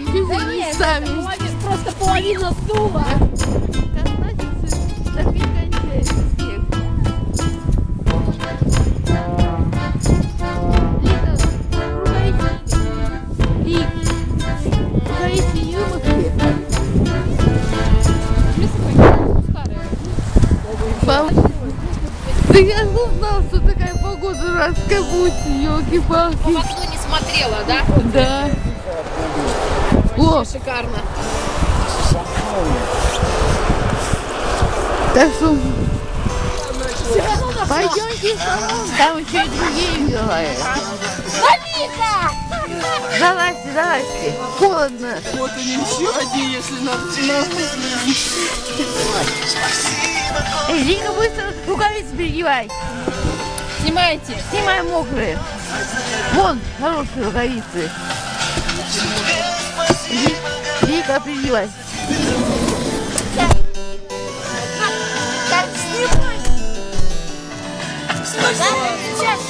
Извини, сами. Просто половина сдула. Да я узнал, что такая погода дурацкая будет, елки-палки. В окно не смотрела, да? Да. О, Вообще шикарно. так что пойдемте в салон, там еще и другие бегают. Залазьте, залазьте, холодно. Вот они еще одни, если надо. Эй, Лика, быстро рукавицы переодевай. Снимайте. Снимай мокрые. Вон, хорошие рукавицы. Лика, переодевай. Так, снимай. Сейчас.